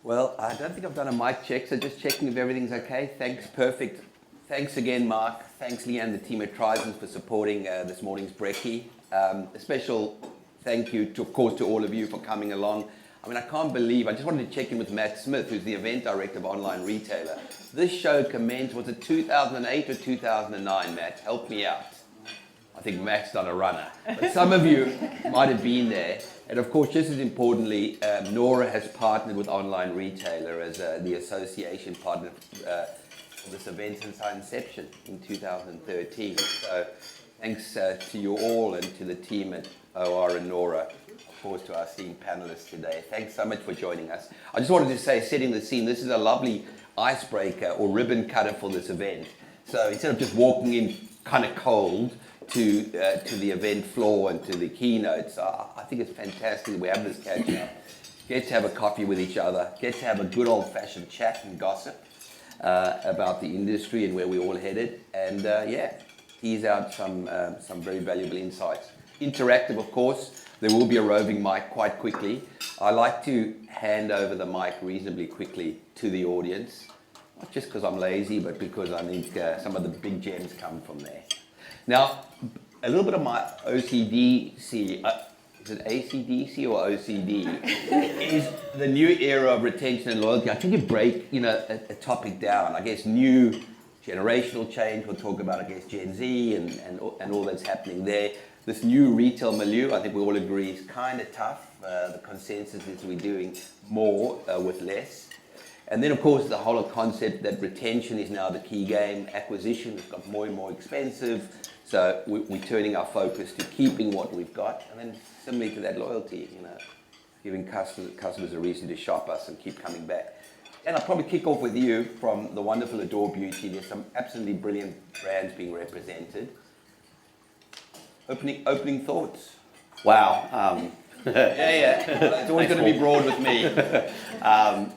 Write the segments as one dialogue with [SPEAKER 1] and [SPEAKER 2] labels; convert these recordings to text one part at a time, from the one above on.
[SPEAKER 1] Well, I don't think I've done a mic check, so just checking if everything's okay. Thanks, perfect. Thanks again, Mark. Thanks, Leanne, the team at Tryzens for supporting this morning's brekkie. A special thank you, of course, to all of you for coming along. I mean, I can't believe, I just wanted to check in with Matt Smith, who's the event director of Online Retailer. This show commenced, was it 2008 or 2009, Matt? Help me out. I think Matt's not a runner, but some of you might have been there. And of course, just as importantly, Nora has partnered with Online Retailer as the association partner for this event since our inception in 2013. So thanks to you all and to the team at OR and Nora, of course to our esteemed panelists today. Thanks so much for joining us. I just wanted to say, setting the scene, this is a lovely icebreaker or ribbon cutter for this event. So instead of just walking in kind of cold, to the event floor and to the keynotes. I think it's fantastic that we have this catch up. Get to have a coffee with each other, get to have a good old-fashioned chat and gossip about the industry and where we're all headed, and tease out some very valuable insights. Interactive, of course. There will be a roving mic quite quickly. I like to hand over the mic reasonably quickly to the audience, not just because I'm lazy, but because I think some of the big gems come from there. Now, a little bit of my OCDC, is it ACDC or OCD, is the new era of retention and loyalty. I think you break, a topic down. I guess new generational change. We'll talk about, Gen Z and all that's happening there. This new retail milieu, I think we all agree, is kind of tough. The consensus is we're doing more with less. And then, of course, the whole concept that retention is now the key game. Acquisition has got more and more expensive. So we're turning our focus to keeping what we've got. And then similarly to that, loyalty, giving customers a reason to shop us and keep coming back. And I'll probably kick off with you from the wonderful Adore Beauty. There's some absolutely brilliant brands being represented. Opening thoughts.
[SPEAKER 2] Wow.
[SPEAKER 1] It's always going to be broad with me.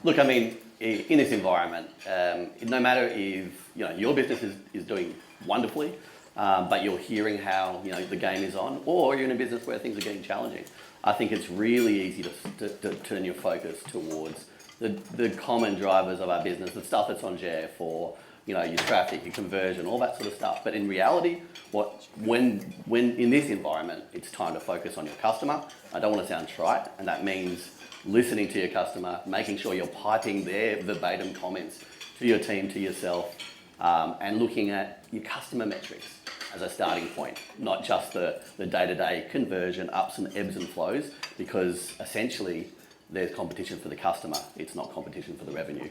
[SPEAKER 2] Look, I mean, in this environment, no matter if your business is doing wonderfully, but you're hearing how the game is on, or you're in a business where things are getting challenging, I think it's really easy to turn your focus towards the common drivers of our business, the stuff that's on share for your traffic, your conversion, all that sort of stuff. But in reality, when in this environment, it's time to focus on your customer. I don't want to sound trite, and that means listening to your customer, making sure you're piping their verbatim comments to your team, to yourself, and looking at your customer metrics as a starting point, not just the day-to-day conversion ups and ebbs and flows, because essentially there's competition for the customer. It's not competition for the revenue.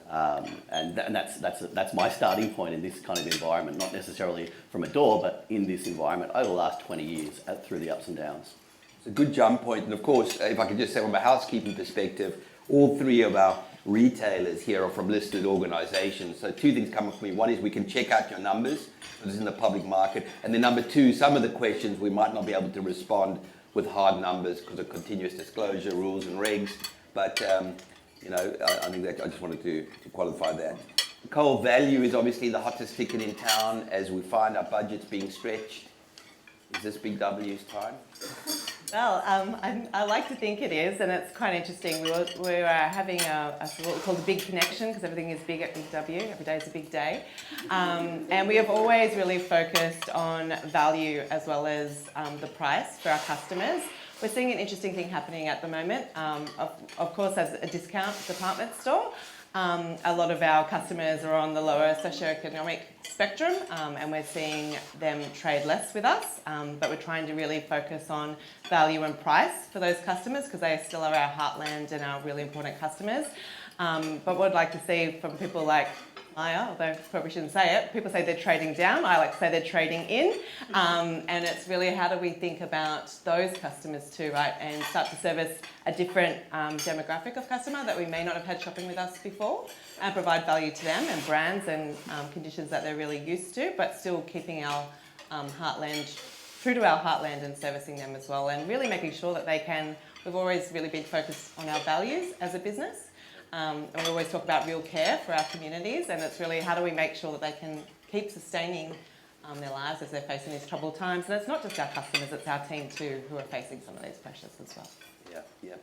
[SPEAKER 2] And that's my starting point in this kind of environment, not necessarily from Adore, but in this environment over the last 20 years through the ups and downs.
[SPEAKER 1] It's a good jump point. And of course, if I could just say from a housekeeping perspective, all three of our retailers here are from listed organizations. So two things come up for me. One is we can check out your numbers. So this is in the public market. And then number two, some of the questions we might not be able to respond with hard numbers because of continuous disclosure rules and regs. But, I think that I just wanted to qualify that. Nicole, value is obviously the hottest ticket in town as we find our budgets being stretched. Is this Big W's time?
[SPEAKER 3] Well, I like to think it is, and it's quite interesting. We were having what we call the big connection, because everything is big at Big W. Every day is a big day. And we have always really focused on value as well as the price for our customers. We're seeing an interesting thing happening at the moment. Of course, as a discount department store, a lot of our customers are on the lower socioeconomic spectrum, and we're seeing them trade less with us, but we're trying to really focus on value and price for those customers because they still are our heartland and our really important customers. But what I'd like to see from people like Maya, although I probably shouldn't say it, people say they're trading down, I like to say they're trading in, and it's really how do we think about those customers too, right, and start to service a different demographic of customer that we may not have had shopping with us before, and provide value to them and brands and conditions that they're really used to, but still keeping our heartland, true to our heartland and servicing them as well, and really making sure that they can, we've always really been focused on our values as a business. And we always talk about real care for our communities, and it's really how do we make sure that they can keep sustaining their lives as they're facing these troubled times. And it's not just our customers, it's our team too who are facing some of these pressures as well.
[SPEAKER 1] Yeah.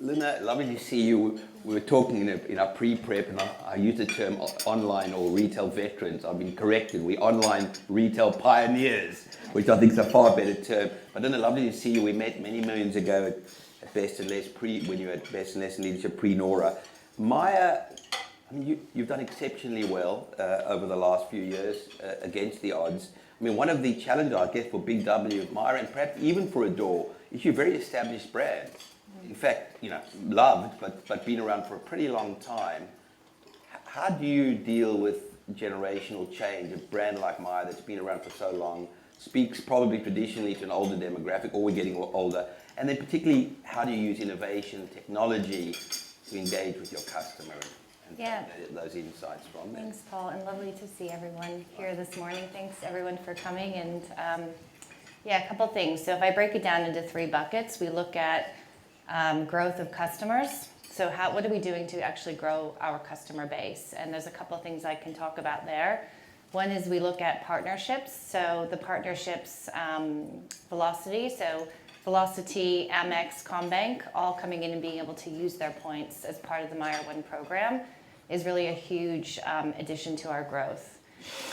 [SPEAKER 1] Lina, lovely to see you. We were talking in our pre-prep, and I used the term online or retail veterans. I've been corrected. We're online retail pioneers, which I think is a far better term. But Lina, lovely to see you. We met many moons ago at Best and Less when you were at Best and Less in Leadership pre-Nora. Maya, I mean, you've done exceptionally well over the last few years against the odds. I mean, one of the challenges, I guess, for Big W, Maya, and perhaps even for Adore, is you're a very established brand. In fact, you know, loved, but been around for a pretty long time. How do you deal with generational change? A brand like Maya that's been around for so long speaks probably traditionally to an older demographic, or we're getting older. And then particularly, how do you use innovation, technology to engage with your customer and take those insights from them?
[SPEAKER 4] Thanks, Paul, and lovely to see everyone here this morning. Thanks, everyone, for coming. And a couple things. So if I break it down into 3 buckets, we look at growth of customers. So what are we doing to actually grow our customer base? And there's a couple of things I can talk about there. One is we look at partnerships. So the partnerships velocity. So Velocity, Amex, Combank, all coming in and being able to use their points as part of the Myer One program is really a huge addition to our growth.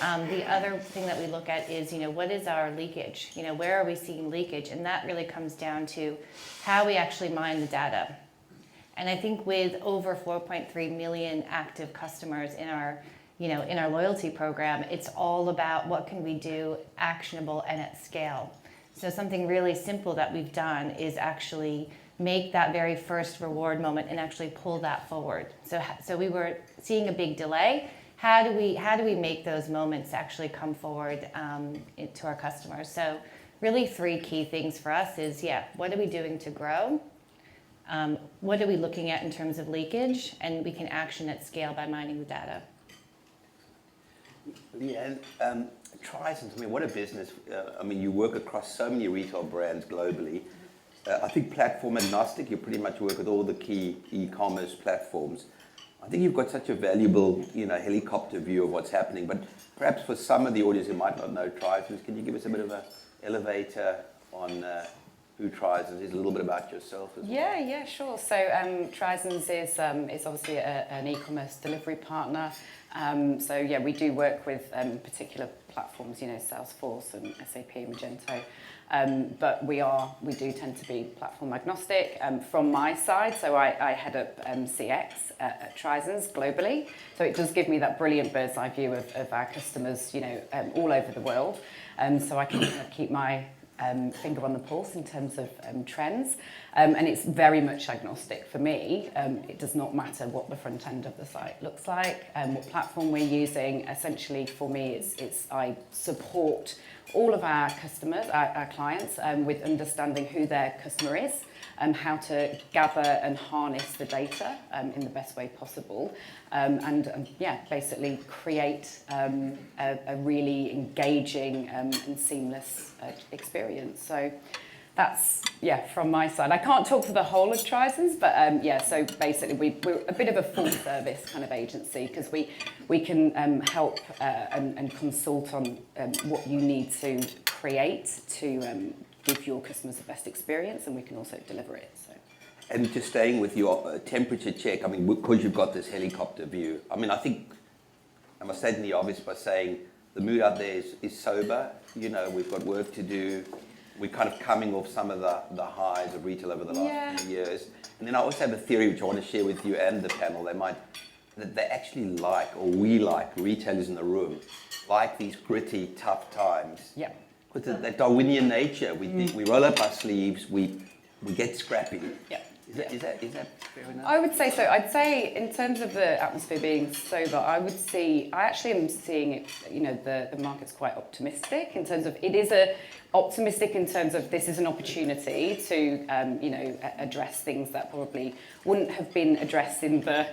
[SPEAKER 4] The other thing that we look at is, what is our leakage? Where are we seeing leakage? And that really comes down to how we actually mine the data. And I think with over 4.3 million active customers in our loyalty program, it's all about what can we do actionable and at scale. So something really simple that we've done is actually make that very first reward moment and actually pull that forward. So we were seeing a big delay. How do we make those moments actually come forward to our customers? So really 3 key things for us is, what are we doing to grow? What are we looking at in terms of leakage? And we can action at scale by mining the data.
[SPEAKER 1] Leanne, Tryzens, I mean, what a business. I mean, you work across so many retail brands globally. I think platform agnostic, you pretty much work with all the key e-commerce platforms. I think you've got such a valuable, helicopter view of what's happening. But perhaps for some of the audience who might not know Tryzens, can you give us a bit of an elevator on who Tryzens is, a little bit about yourself as well?
[SPEAKER 5] Yeah, sure. So Tryzens is obviously an e-commerce delivery partner. We do work with particular platforms, Salesforce and SAP and Magento. But we do tend to be platform agnostic. From my side, so I head up CX at Tryzens globally. So it does give me that brilliant bird's eye view of our customers, all over the world. So I can kind of keep my finger on the pulse in terms of trends. And it's very much agnostic for me. It does not matter what the front end of the site looks like, what platform we're using. Essentially, for me, it's I support all of our customers, our clients, with understanding who their customer is and how to gather and harness the data in the best way possible. Basically create a really engaging and seamless experience. So that's, from my side. I can't talk for the whole of Tryzens, but so basically we're a bit of a full service kind of agency because we can help and consult on what you need to create to give your customers the best experience, and we can also deliver it. So.
[SPEAKER 1] And just staying with your temperature check, I mean, because you've got this helicopter view, I mean, I think I must state the obvious by saying the mood out there is sober. We've got work to do. We're kind of coming off some of the highs of retail over the last few years. And then I also have a theory which I want to share with you and the panel. They actually we like, retailers in the room, like these gritty, tough times.
[SPEAKER 5] Yeah.
[SPEAKER 1] Because that Darwinian nature, we roll up our sleeves, we get scrappy.
[SPEAKER 5] Yeah.
[SPEAKER 1] Is that fair enough?
[SPEAKER 5] I would say so. I'd say in terms of the atmosphere being sober, I actually am seeing it, the market's quite optimistic in terms of, it is optimistic in terms of this is an opportunity to, address things that probably wouldn't have been addressed in the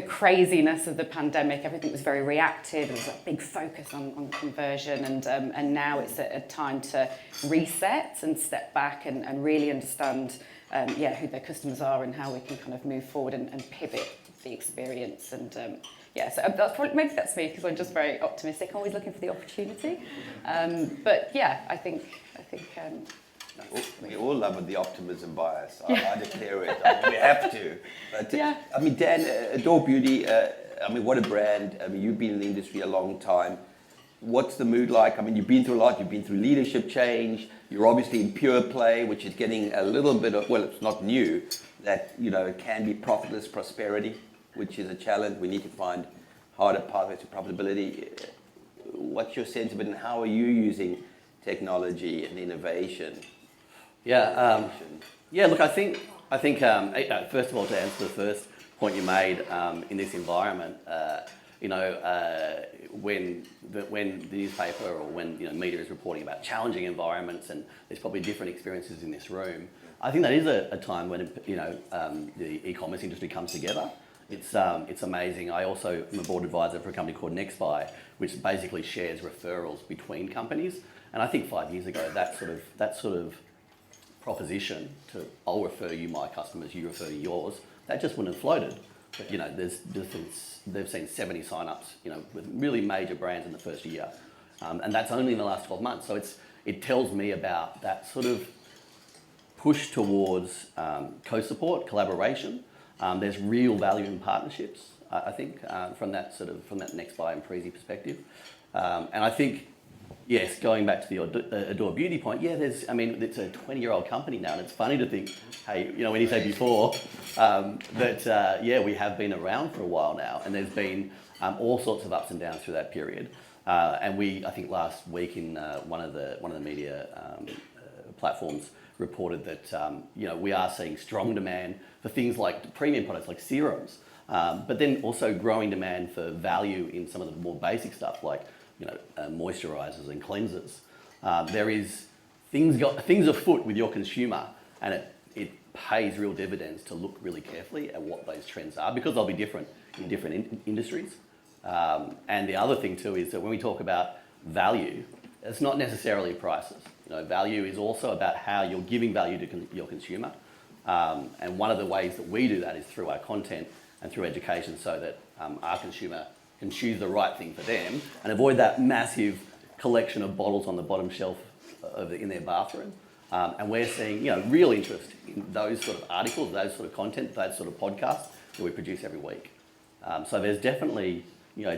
[SPEAKER 5] craziness of the pandemic. Everything was very reactive. There was a big focus on conversion, and now it's a time to reset and step back and really understand who their customers are and how we can kind of move forward and pivot the experience. And so maybe that's me because I'm just very optimistic, always looking for the opportunity. I think
[SPEAKER 1] We all love the optimism bias. I declare it. I mean, we have to. But, I mean, Dan, Adore Beauty, I mean, what a brand. I mean, you've been in the industry a long time. What's the mood like? I mean, you've been through a lot. You've been through leadership change. You're obviously in pure play, which is getting a little bit of, well, it's not new, that, you know, it can be profitless prosperity, which is a challenge. We need to find harder pathways to profitability. What's your sense of it, and how are you using technology and innovation?
[SPEAKER 2] Look, I think first of all, to answer the first point you made, in this environment, when the newspaper or when media is reporting about challenging environments, and there's probably different experiences in this room, I think that is a time when the e-commerce industry comes together. It's amazing. I also am a board advisor for a company called NextBuy, which basically shares referrals between companies. And I think 5 years ago, that sort of proposition to I'll refer you my customers, you refer yours, that just wouldn't have floated. But they've seen 70 sign-ups, with really major brands in the first year, and that's only in the last 12 months. So it tells me about that sort of push towards co-support, collaboration. There's real value in partnerships, I think, from that NextBuy and Tryzens perspective, and I think. Yes, going back to the Adore Beauty point, it's a 20-year-old company now, and it's funny to think, hey, when you say before, we have been around for a while now, and there's been all sorts of ups and downs through that period. And I think last week in one of the media platforms reported that we are seeing strong demand for things like premium products like serums, but then also growing demand for value in some of the more basic stuff like moisturizers and cleansers. There is things afoot with your consumer, and it pays real dividends to look really carefully at what those trends are, because they'll be different in different industries. And the other thing too is that when we talk about value, it's not necessarily prices. Value is also about how you're giving value to your consumer. And one of the ways that we do that is through our content and through education, so that our consumer can choose the right thing for them and avoid that massive collection of bottles on the bottom shelf in their bathroom. And we're seeing real interest in those sort of articles, those sort of content, those sort of podcasts that we produce every week. So there's definitely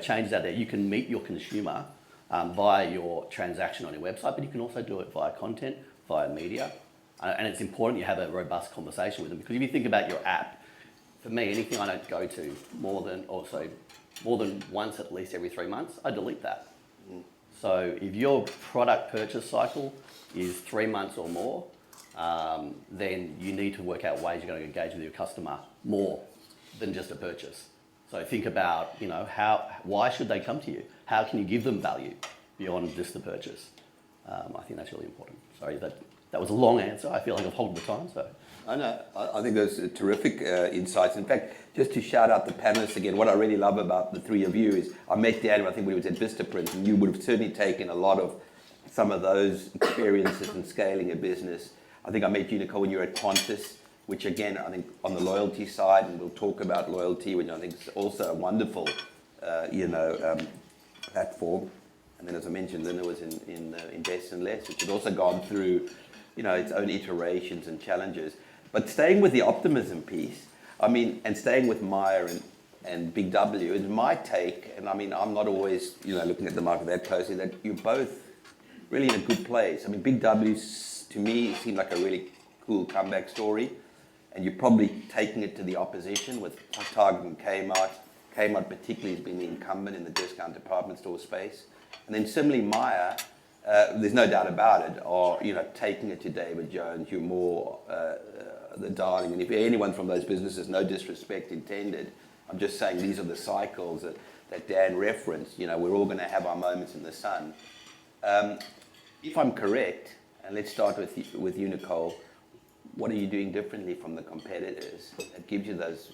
[SPEAKER 2] changes out there. You can meet your consumer via your transaction on your website, but you can also do it via content, via media. And it's important you have a robust conversation with them, because if you think about your app, for me, anything I don't go to more than once at least every 3 months, I delete that. So if your product purchase cycle is 3 months or more, then you need to work out ways you're going to engage with your customer more than just a purchase. So think about, why should they come to you? How can you give them value beyond just the purchase? I think that's really important. Sorry, that was a long answer. I feel like I've hogged the time. So.
[SPEAKER 1] I know. I think those are terrific insights. In fact, just to shout out the panelists again, what I really love about the three of you is I met Dan, I think, when he was at Vistaprint, and you would have certainly taken a lot of some of those experiences in scaling a business. I think I met you, Nicole, when you were at Qantas, which again, I think on the loyalty side, and we'll talk about loyalty, which I think is also a wonderful, platform. And then, as I mentioned, Linda was in Invest and Less, which had also gone through, its own iterations and challenges. But staying with the optimism piece, and staying with Myer and Big W, is my take, and I'm not always, looking at the market that closely, that you're both really in a good place. Big W, to me, seemed like a really cool comeback story, and you're probably taking it to the opposition with Target and Kmart. Kmart particularly has been the incumbent in the discount department store space. And then similarly, Myer, there's no doubt about it, are taking it to David Jones. You're more the darling. And if anyone from those businesses, no disrespect intended, I'm just saying these are the cycles that Dan referenced. We're all going to have our moments in the sun. If I'm correct, and let's start with you, Nicole, what are you doing differently from the competitors that gives you those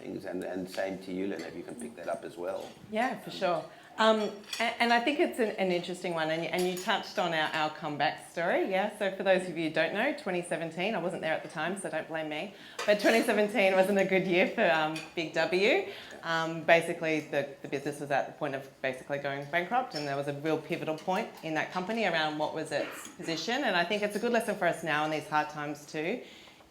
[SPEAKER 1] things? And same to you, Lynn, if you can pick that up as well.
[SPEAKER 3] Yeah, for sure. And I think it's an interesting one, and you touched on our comeback story, yeah? So for those of you who don't know, 2017, I wasn't there at the time, so don't blame me, but 2017 wasn't a good year for Big W. Basically, the business was at the point of basically going bankrupt, and there was a real pivotal point in that company around what was its position, and I think it's a good lesson for us now in these hard times too,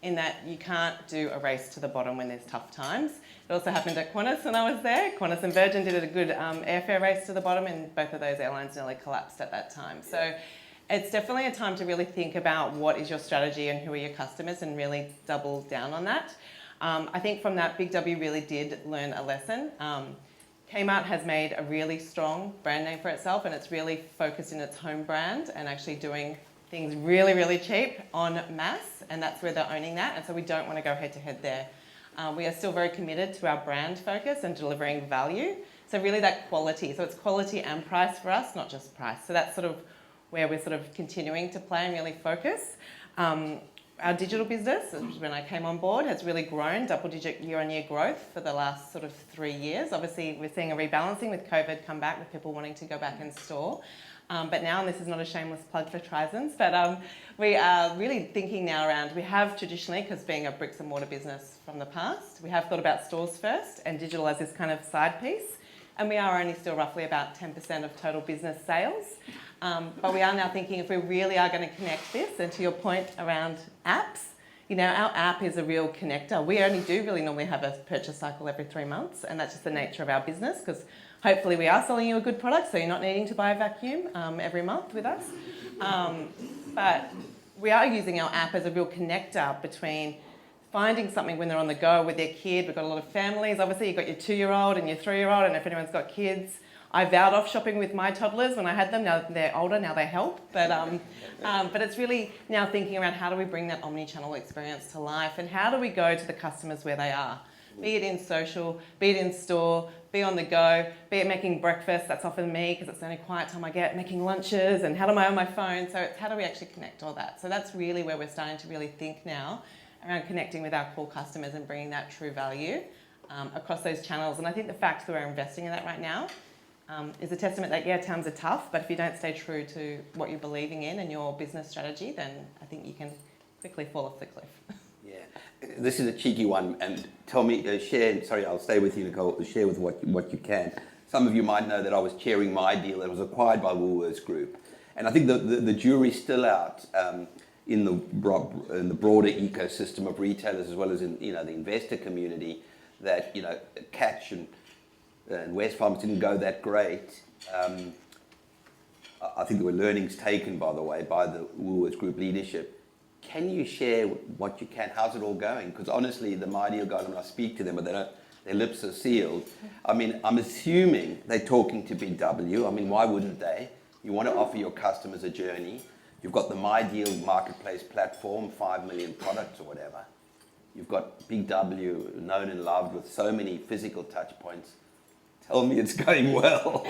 [SPEAKER 3] in that you can't do a race to the bottom when there's tough times. It also happened at Qantas when I was there. Qantas and Virgin did a good airfare race to the bottom, and both of those airlines nearly collapsed at that time. So it's definitely a time to really think about what is your strategy and who are your customers, and really double down on that. I think from that, Big W really did learn a lesson. Kmart has made a really strong brand name for itself, and it's really focused in its home brand and actually doing things really, really cheap on mass, and that's where they're owning that, and so we don't want to go head to head there. We are still very committed to our brand focus and delivering value. So really that quality. So it's quality and price for us, not just price. So that's sort of where we're sort of continuing to play and really focus. Our digital business, which is when I came on board, has really grown, double-digit year-on-year growth for the last sort of 3 years. Obviously, we're seeing a rebalancing with COVID come back, with people wanting to go back in store. But now, and this is not a shameless plug for Tryzens, but we are really thinking now around, we have traditionally, because being a bricks and mortar business from the past, we have thought about stores first and digital as this kind of side piece. And we are only still roughly about 10% of total business sales. But we are now thinking if we really are going to connect this, and to your point around apps, you know, our app is a real connector. We only do really normally have a purchase cycle every 3 months, and that's just the nature of our business, because hopefully we are selling you a good product, so you're not needing to buy a vacuum every month with us. But we are using our app as a real connector between finding something when they're on the go with their kid. We've got a lot of families. Obviously, you've got your 2-year-old and your 3-year-old, and if anyone's got kids, I vowed off shopping with my toddlers when I had them. Now they're older, now they help. But it's really now thinking around how do we bring that omni-channel experience to life, and how do we go to the customers where they are, be it in social, be it in store, be on the go, be it making breakfast, that's often me because it's the only quiet time I get, making lunches, and how am I on my phone? So it's how do we actually connect all that? So that's really where we're starting to really think now around connecting with our core customers and bringing that true value across those channels. And I think the fact that we're investing in that right now is a testament that, yeah, times are tough, but if you don't stay true to what you're believing in and your business strategy, then I think you can quickly fall off the cliff.
[SPEAKER 1] Yeah, this is a cheeky one, and tell me, share, sorry, I'll stay with you, Nicole, share with what you can. Some of you might know that I was chairing my deal that was acquired by Woolworths Group, and I think the jury's still out in the broader ecosystem of retailers, as well as in, you know, the investor community, that, you know, Catch and Westfarmers didn't go that great. I think there were learnings taken, by the way, by the Woolworths Group leadership. Can you share what you can? How's it all going? Because honestly, the My Deal guys, when I speak to them, but they don't, their lips are sealed. I mean, I'm assuming they're talking to Big W. I mean, why wouldn't they? You want to offer your customers a journey. You've got the My Deal marketplace platform, 5 million products or whatever. You've got Big W, known and loved with so many physical touch points. Tell me it's going well.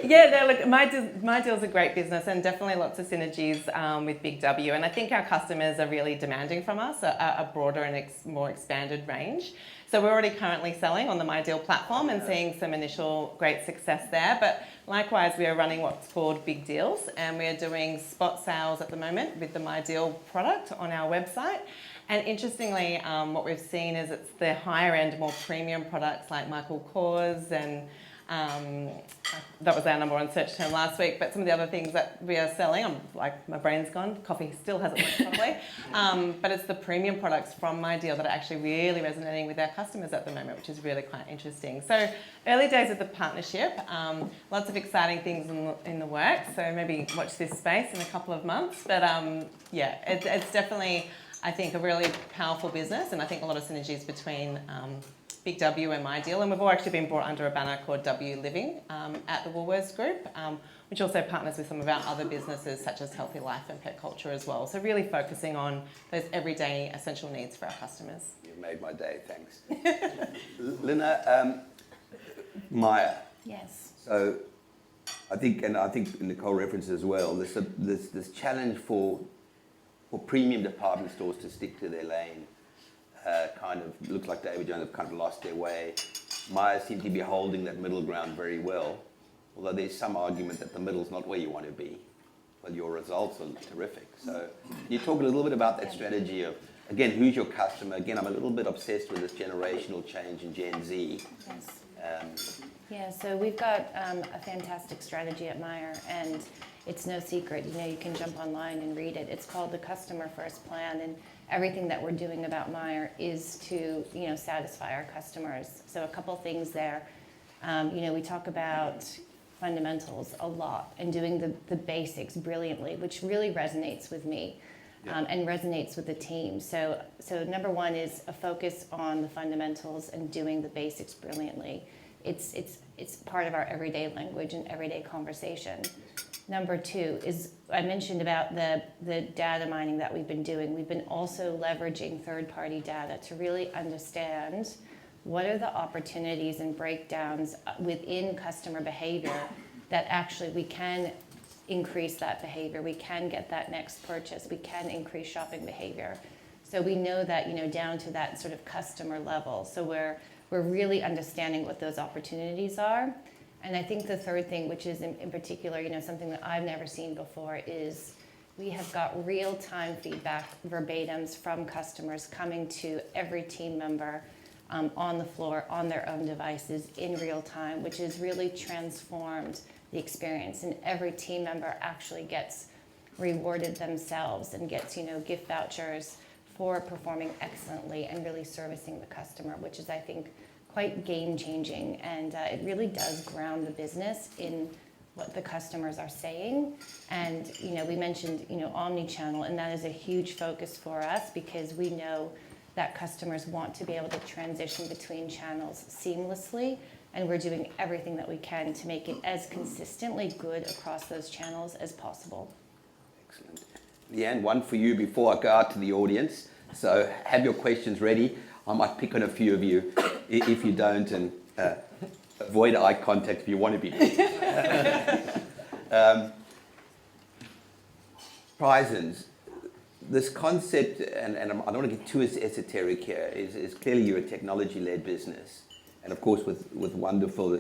[SPEAKER 3] Yeah, no, look, My Deal's a great business, and definitely lots of synergies with Big W. And I think our customers are really demanding from us a broader and more expanded range. So we're already currently selling on the My Deal platform and seeing some initial great success there. But likewise, we are running what's called Big Deals, and we are doing spot sales at the moment with the My Deal product on our website. And interestingly, what we've seen is it's the higher end, more premium products like Michael Kors, and that was our number one search term last week. But some of the other things that we are selling, I'm like, my brain's gone, coffee still hasn't worked properly. But it's the premium products from My Deal that are actually really resonating with our customers at the moment, which is really quite interesting. So early days of the partnership, lots of exciting things in the works. So maybe watch this space in a couple of months. But yeah, it's definitely, I think, a really powerful business, and I think a lot of synergies between Big W and My Deal. And we've all actually been brought under a banner called W Living at the Woolworths Group, which also partners with some of our other businesses such as Healthy Life and Pet Culture as well. So really focusing on those everyday essential needs for our customers.
[SPEAKER 1] You've made my day, thanks. Lina, Maya.
[SPEAKER 4] Yes.
[SPEAKER 1] So I think Nicole referenced as well, this challenge for premium department stores to stick to their lane. Kind of looks like David Jones have kind of lost their way. Maya seem to be holding that middle ground very well. although there's some argument that the middle's not where you want to be. Well, your results are terrific. So you talk a little bit about that strategy of, again, who's your customer? Again, I'm a little bit obsessed with this generational change in Gen Z.
[SPEAKER 4] Yes. Yeah, so we've got a fantastic strategy at Meijer, and it's no secret. You know, you can jump online and read it. It's called the Customer First Plan, and everything that we're doing about Meijer is to, you know, satisfy our customers. So a couple things there. You know, we talk about fundamentals a lot and doing the basics brilliantly, which really resonates with me. And resonates with the team. So number one is a focus on the fundamentals and doing the basics brilliantly. It's part of our everyday language and everyday conversation. Number two is, I mentioned about the data mining that we've been doing. We've been also leveraging third-party data to really understand what are the opportunities and breakdowns within customer behavior that actually we can increase that behavior, we can get that next purchase, we can increase shopping behavior. So we know that, you know, down to that sort of customer level. So we're really understanding what those opportunities are. And I think the third thing, which is in particular, you know, something that I've never seen before, is we have got real-time feedback, verbatims from customers coming to every team member on the floor, on their own devices in real time, which has really transformed the experience, and every team member actually gets rewarded themselves and gets, you know, gift vouchers for performing excellently and really servicing the customer, which is, I think, quite game changing, and it really does ground the business in what the customers are saying. And you know, we mentioned, you know, omni-channel, and that is a huge focus for us because we know that customers want to be able to transition between channels seamlessly. And we're doing everything that we can to make it as consistently good across those channels as possible.
[SPEAKER 1] Excellent. Leanne, one for you before I go out to the audience. So have your questions ready. I might pick on a few of you if you don't, and avoid eye contact if you want to be. Tryzens, this concept, and I don't want to get too esoteric here, is clearly you're a technology-led business. And of course, with wonderful,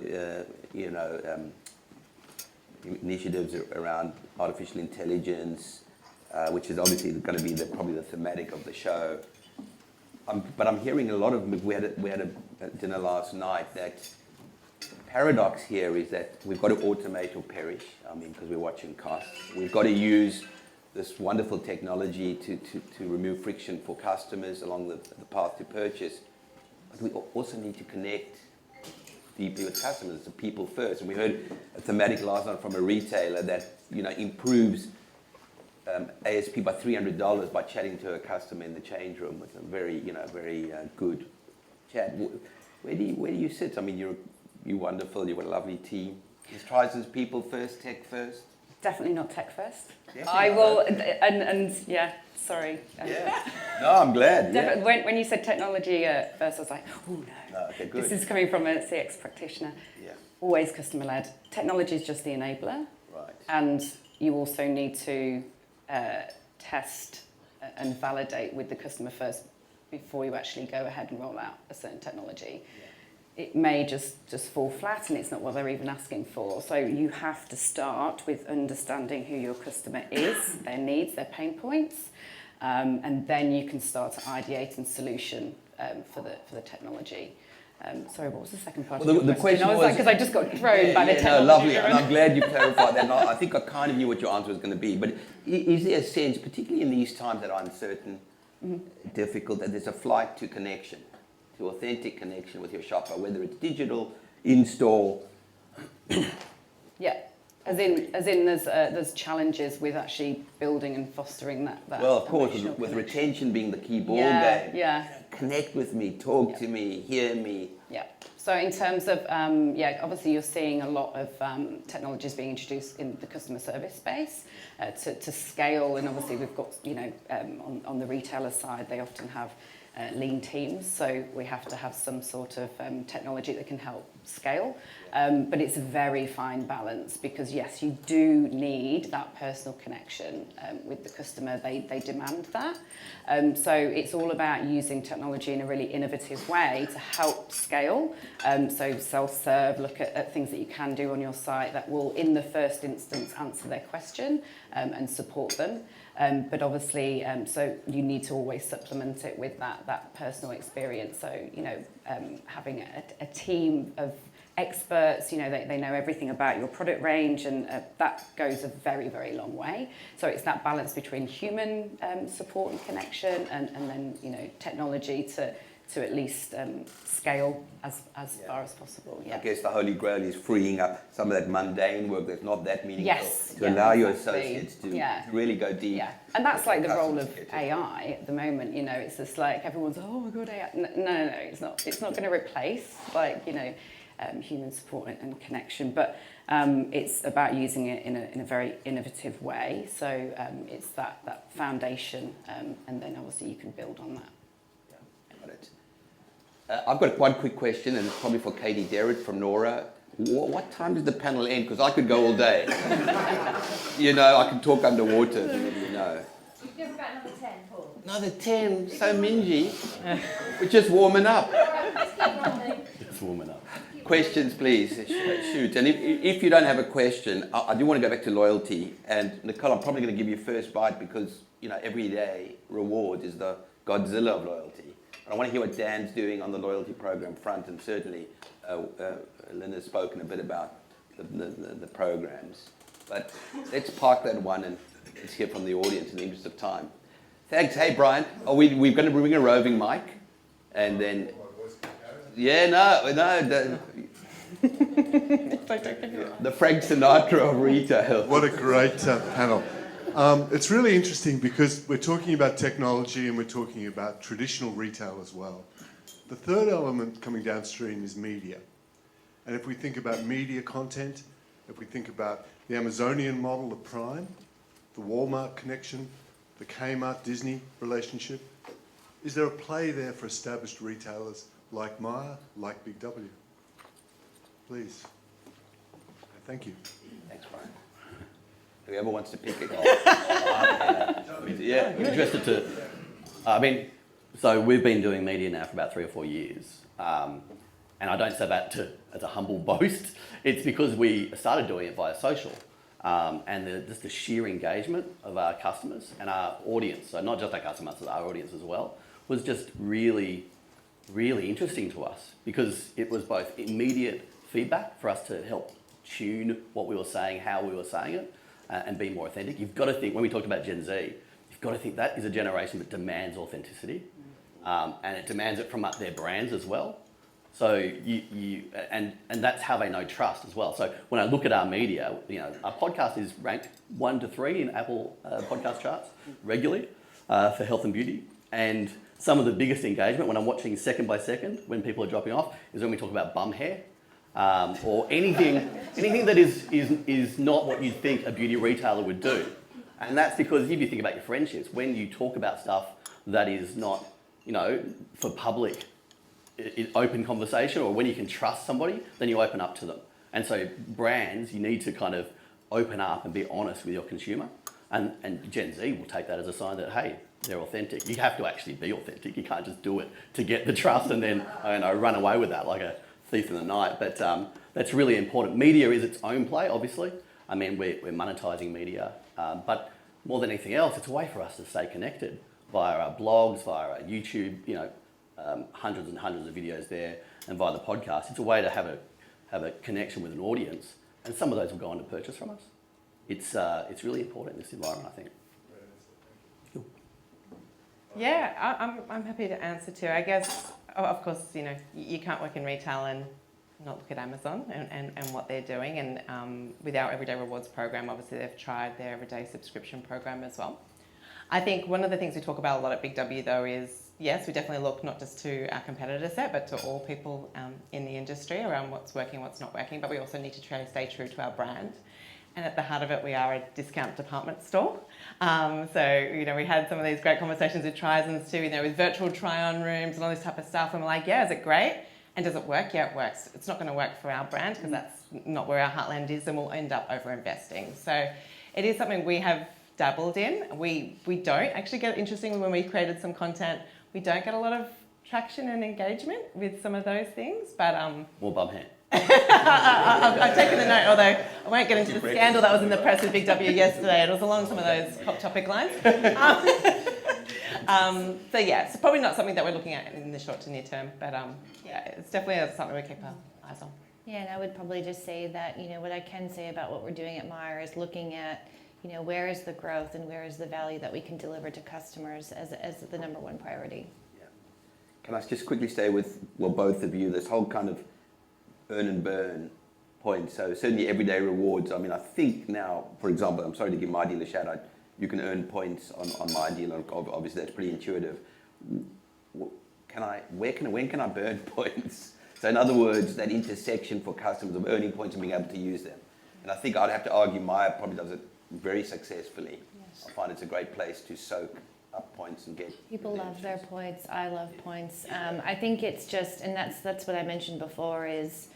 [SPEAKER 1] you know, initiatives around artificial intelligence, which is obviously going to be probably the thematic of the show. But I'm hearing a lot of, we had a dinner last night, that the paradox here is that we've got to automate or perish. I mean, because we're watching costs. We've got to use this wonderful technology to remove friction for customers along the path to purchase. But we also need to connect deeply with customers, the people first. And we heard a thematic last night from a retailer that, you know, improves ASP by $300 by chatting to a customer in the change room with a very, you know, very good chat. Where do you sit? I mean, you're wonderful. You've got a lovely team. Is Tryzens people first, tech first?
[SPEAKER 5] Definitely not tech first.
[SPEAKER 1] Definitely
[SPEAKER 5] I
[SPEAKER 1] not.
[SPEAKER 5] will, and yeah, sorry.
[SPEAKER 1] Yeah. No, I'm glad. Yeah.
[SPEAKER 5] When you said technology at first, I was like, oh no.
[SPEAKER 1] Okay, good.
[SPEAKER 5] This is coming from a CX practitioner.
[SPEAKER 1] Yeah.
[SPEAKER 5] Always customer-led. Technology is just the enabler.
[SPEAKER 1] Right.
[SPEAKER 5] And you also need to test and validate with the customer first before you actually go ahead and roll out a certain technology. Yeah. It may just fall flat, and it's not what they're even asking for. So you have to start with understanding who your customer is, their needs, their pain points, and then you can start to ideate and solution for the technology. Sorry, what was the second part of your question? I was because I just got thrown by the technology.
[SPEAKER 1] No, lovely, and I'm glad you clarified that. And I think I kind of knew what your answer was going to be. But is there a sense, particularly in these times that are uncertain, difficult, that there's a flight to connection, to authentic connection with your shopper, whether it's digital, in-store?
[SPEAKER 5] Yeah, as in there's challenges with actually building and fostering that.
[SPEAKER 1] Well, of course, with retention being the key ball game.
[SPEAKER 5] Yeah.
[SPEAKER 1] Connect with me, talk to me, hear me.
[SPEAKER 5] Yeah. So in terms of, obviously you're seeing a lot of technologies being introduced in the customer service space to scale, and obviously we've got, you know, on the retailer side, they often have lean teams, so we have to have some sort of technology that can help scale. But it's a very fine balance because yes, you do need that personal connection with the customer. They demand that. So it's all about using technology in a really innovative way to help scale. So self-serve, look at things that you can do on your site that will, in the first instance, answer their question and support them. But obviously, so you need to always supplement it with that personal experience. So, having a team of experts, they know everything about your product range, and that goes a very, very long way. So it's that balance between human support and connection and then, technology to at least scale as far as possible. Yeah.
[SPEAKER 1] I guess the holy grail is freeing up some of that mundane work that's not that meaningful to
[SPEAKER 5] Yeah,
[SPEAKER 1] allow your
[SPEAKER 5] exactly.
[SPEAKER 1] associates to really go deep.
[SPEAKER 5] Yeah, and that's like the role of
[SPEAKER 1] Customers get it.
[SPEAKER 5] AI at the moment. It's just like everyone's, oh my god, AI. No, it's not. It's not going to replace human support and connection, but it's about using it in a very innovative way. So it's that foundation, and then obviously you can build on that.
[SPEAKER 1] Got it. I've got one quick question, and it's probably for Katie Derritt from Nora. What time does the panel end? Because I could go all day. I can talk underwater.
[SPEAKER 6] You have about another 10, Paul.
[SPEAKER 1] Another 10, so mingy. We're just warming up.
[SPEAKER 6] Let's keep rolling.
[SPEAKER 2] It's warming up.
[SPEAKER 1] Questions, please. Shoot. And if you don't have a question, I do want to go back to loyalty. And Nicole, I'm probably going to give you first bite because, everyday reward is the Godzilla of loyalty. And I want to hear what Dan's doing on the loyalty program front, and certainly Linda's spoken a bit about the programs. But let's park that one and let's hear from the audience in the interest of time. Thanks. Hey, Brian. We're going to bring a roving mic, and then... Yeah, no. The Frank Sinatra of retail.
[SPEAKER 7] What a great panel. It's really interesting because we're talking about technology and we're talking about traditional retail as well. The third element coming downstream is media. And if we think about media content, if we think about the Amazonian model of Prime, the Walmart connection, the Kmart Disney relationship, is there a play there for established retailers like Myer, like Big W? Please. Thank you.
[SPEAKER 1] Thanks, Brian. Whoever wants to pick it up.
[SPEAKER 2] Yeah, interested to... so we've been doing media now for about 3 or 4 years. And I don't say that as a humble boast. It's because we started doing it via social. And just the sheer engagement of our customers and our audience, so not just our customers, but our audience as well, was just really, really interesting to us because it was both immediate feedback for us to help tune what we were saying, how we were saying it, and be more authentic. You've got to think, when we talked about Gen Z, you've got to think that is a generation that demands authenticity, and it demands it from their brands as well. So and that's how they know trust as well. So when I look at our media, our podcast is ranked 1 to 3 in Apple podcast charts regularly for health and beauty. And some of the biggest engagement when I'm watching second by second, when people are dropping off, is when we talk about bum hair. Or anything that is not what you'd think a beauty retailer would do. And that's because if you think about your friendships, when you talk about stuff that is not, for public, open conversation, or when you can trust somebody, then you open up to them. And so brands, you need to kind of open up and be honest with your consumer. And Gen Z will take that as a sign that, hey, they're authentic. You have to actually be authentic. You can't just do it to get the trust and then, run away with that like a thief in the night. But that's really important. Media is its own play, obviously. We're monetizing media. But more than anything else, it's a way for us to stay connected via our blogs, via our YouTube, hundreds and hundreds of videos there, and via the podcast. It's a way to have a connection with an audience. And some of those will go on to purchase from us. It's really important in this environment, I think. Cool.
[SPEAKER 3] Yeah, I'm happy to answer too. I guess, of course, you can't work in retail and not look at Amazon and what they're doing. And with our Everyday Rewards program, obviously they've tried their Everyday subscription program as well. I think one of the things we talk about a lot at Big W though is, yes, we definitely look not just to our competitor set, but to all people in the industry around what's working, what's not working. But we also need to try to stay true to our brand. And at the heart of it, we are a discount department store. So, we had some of these great conversations with Tryzens too, with virtual try-on rooms and all this type of stuff. And we're like, yeah, is it great? And does it work? Yeah, it works. It's not going to work for our brand because that's not where our heartland is, and we'll end up over-investing. So it is something we have dabbled in. We don't actually get, interestingly, when we created some content, we don't get a lot of traction and engagement with some of those things, but
[SPEAKER 2] More bum hand.
[SPEAKER 3] I've taken the note, although I won't get into the scandal that was in the press with Big W yesterday. It was along some of those hot topic lines. So yeah, it's probably not something that we're looking at in the short to near term, but yeah, it's definitely something we keep our eyes on.
[SPEAKER 4] Yeah, and I would probably just say that, what I can say about what we're doing at Myer is looking at, where is the growth and where is the value that we can deliver to customers as the number one priority.
[SPEAKER 1] Yeah. Can I just quickly stay with, both of you, this whole kind of earn and burn point. So certainly everyday rewards. I mean, I think now, for example, I'm sorry to give my deal a shout out, you can earn points on my deal. Obviously, that's pretty intuitive. When can I burn points? So in other words, that intersection for customers of earning points and being able to use them. And I think I'd have to argue Myer probably does it very successfully.
[SPEAKER 4] Yes.
[SPEAKER 1] I find it's a great place to soak up points and get.
[SPEAKER 4] People love their points. I love points. I think it's just, and that's what I mentioned before is,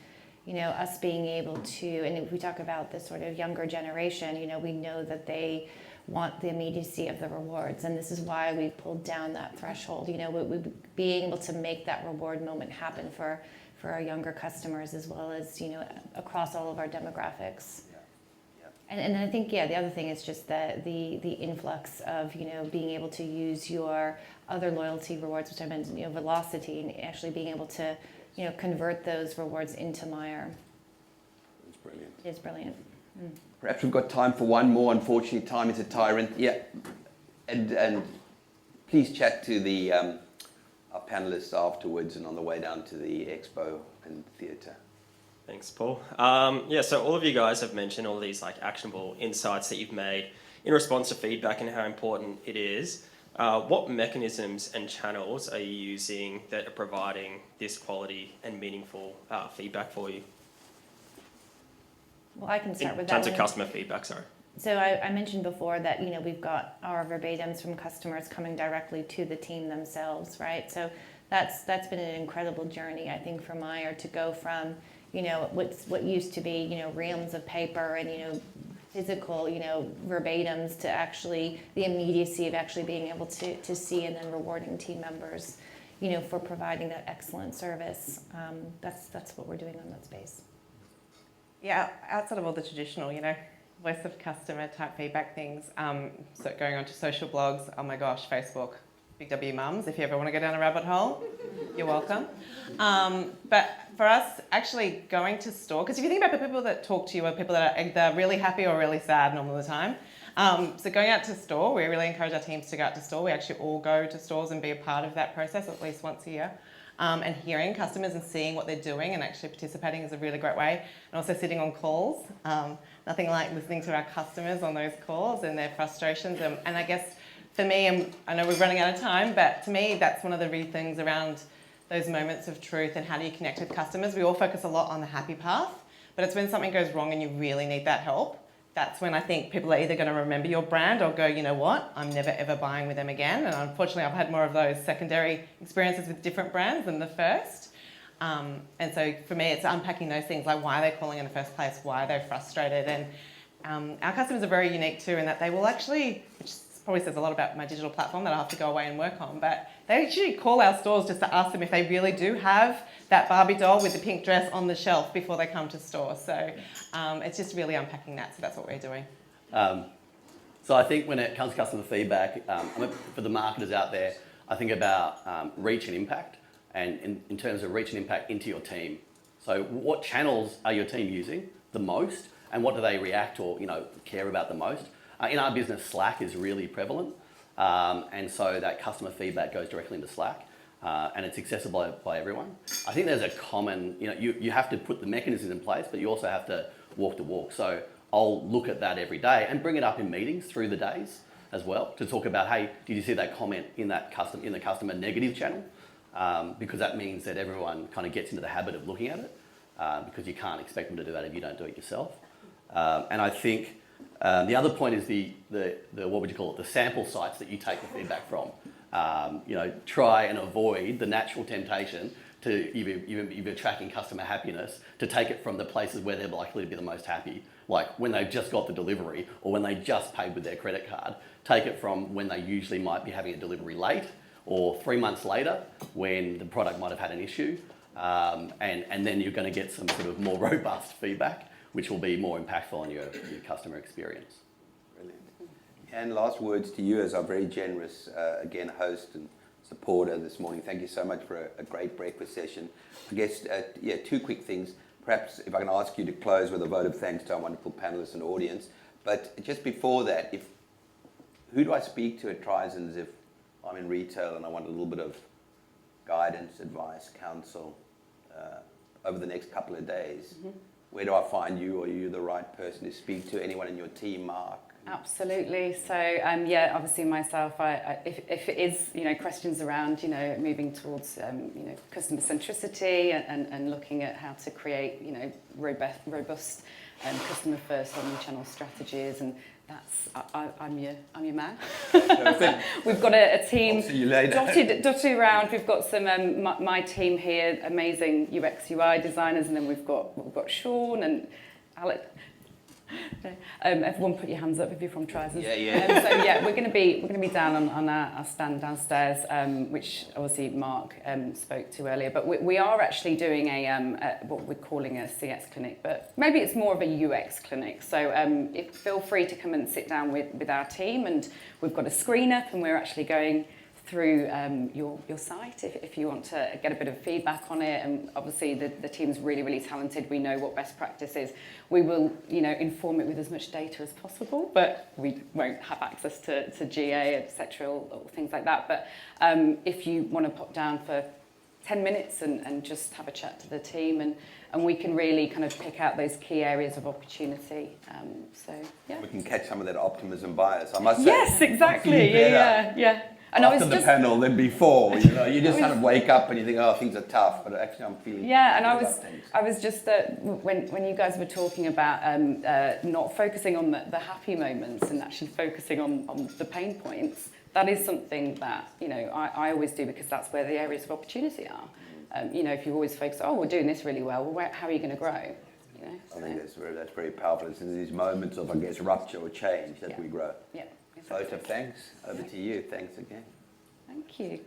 [SPEAKER 4] us being able to, and if we talk about this sort of younger generation, we know that they want the immediacy of the rewards, and this is why we pulled down that threshold. Being able to make that reward moment happen for our younger customers as well as across all of our demographics. And I think, the other thing is just the influx of, being able to use your other loyalty rewards, which I mentioned, velocity, and actually being able to, convert those rewards into Myer.
[SPEAKER 1] It's brilliant.
[SPEAKER 4] It is brilliant. Mm.
[SPEAKER 1] Perhaps we've got time for one more. Unfortunately, time is a tyrant. Yeah. And please chat to the our panelists afterwards and on the way down to the expo and theatre.
[SPEAKER 8] Thanks, Paul. So all of you guys have mentioned all these actionable insights that you've made in response to feedback and how important it is. What mechanisms and channels are you using that are providing this quality and meaningful feedback for you?
[SPEAKER 4] Well, I can start with
[SPEAKER 8] in
[SPEAKER 4] that.
[SPEAKER 8] terms of customer feedback, sorry.
[SPEAKER 4] So I mentioned before that, we've got our verbatims from customers coming directly to the team themselves, right? So that's been an incredible journey, I think, for Myer to go from, what used to be, reams of paper and, physical, verbatims to actually the immediacy of actually being able to see and then rewarding team members, for providing that excellent service. That's what we're doing on that space.
[SPEAKER 3] Yeah, outside of all the traditional, voice of customer type feedback things, so going on to social blogs, oh my gosh, Facebook, Big W Mums, if you ever want to go down a rabbit hole, you're welcome. But for us, actually going to store, because if you think about the people that talk to you are people that are either really happy or really sad all the time. So going out to store, we really encourage our teams to go out to store. We actually all go to stores and be a part of that process at least once a year. And hearing customers and seeing what they're doing and actually participating is a really great way. And also sitting on calls. Nothing like listening to our customers on those calls and their frustrations. And I guess for me, I know we're running out of time, but to me, that's one of the real things around those moments of truth and how do you connect with customers. We all focus a lot on the happy path, but it's when something goes wrong and you really need that help. That's when I think people are either going to remember your brand or go, you know what, I'm never ever buying with them again. And unfortunately, I've had more of those secondary experiences with different brands than the first. And so for me, it's unpacking those things, like why they're calling in the first place, why they're frustrated. And our customers are very unique too in that they will actually, which probably says a lot about my digital platform that I'll have to go away and work on, but they actually call our stores just to ask them if they really do have that Barbie doll with the pink dress on the shelf before they come to store. So it's just really unpacking that. So that's what we're doing.
[SPEAKER 2] So I think when it comes to customer feedback, for the marketers out there, I think about reach and impact, and in terms of reach and impact into your team. So what channels are your team using the most, and what do they react or care about the most? In our business, Slack is really prevalent, and so that customer feedback goes directly into Slack, and it's accessible by everyone. I think there's a common, you have to put the mechanisms in place, but you also have to walk the walk. So I'll look at that every day and bring it up in meetings through the days as well to talk about, hey, did you see that comment in the customer negative channel? Because that means that everyone kind of gets into the habit of looking at it, because you can't expect them to do that if you don't do it yourself. And I think the other point is the what would you call it, the sample sites that you take the feedback from. Try and avoid the natural temptation to, if you're tracking customer happiness, to take it from the places where they're likely to be the most happy, like when they've just got the delivery or when they just paid with their credit card. Take it from when they usually might be having a delivery late or 3 months later when the product might have had an issue, and then you're going to get some sort of more robust feedback, which will be more impactful on your customer experience.
[SPEAKER 1] Brilliant. And last words to you as our very generous, again, host and supporter this morning. Thank you so much for a great breakfast session. I guess, two quick things. Perhaps if I can ask you to close with a vote of thanks to our wonderful panelists and audience. But just before that, who do I speak to at Tryzens if I'm in retail and I want a little bit of guidance, advice, counsel over the next couple of days? Mm-hmm. Where do I find you? Are you the right person to speak to? Anyone in your team, Mark?
[SPEAKER 5] Absolutely. So obviously myself, if it is questions around moving towards customer centricity and looking at how to create robust customer first omnichannel strategies, and I'm your man. We've got a team dotted around. We've got some my team here, amazing UX UI designers, and then we've got Sean and Alec. Everyone put your hands up if you're from Tryzens.
[SPEAKER 1] Yeah.
[SPEAKER 5] We're going to be down on our stand downstairs, which obviously Mark spoke to earlier. But we are actually doing what we're calling a CS clinic, but maybe it's more of a UX clinic. So feel free to come and sit down with our team, and we've got a screen up, and we're actually going through your site if you want to get a bit of feedback on it. And obviously the team's really, really talented. We know what best practice is. We will inform it with as much data as possible, but we won't have access to GA, etc., or things like that. But if you want to pop down for 10 minutes and just have a chat to the team, and we can really kind of pick out those key areas of opportunity.
[SPEAKER 1] We can catch some of that optimism bias, I must say.
[SPEAKER 5] Yes, exactly. Yeah. And
[SPEAKER 1] after the panel than before, you just kind of wake up and you think, oh, things are tough, but actually I'm feeling.
[SPEAKER 5] Yeah, and I was just when you guys were talking about not focusing on the happy moments and actually focusing on the pain points. That is something that I always do, because that's where the areas of opportunity are. If you always focus, we're doing this really well, how are you going to grow?
[SPEAKER 1] I think that's very powerful. It's in these moments of, I guess, rupture or change that we grow.
[SPEAKER 5] Yeah.
[SPEAKER 1] Vote of thanks. Over to you. Thanks again.
[SPEAKER 5] Thank you.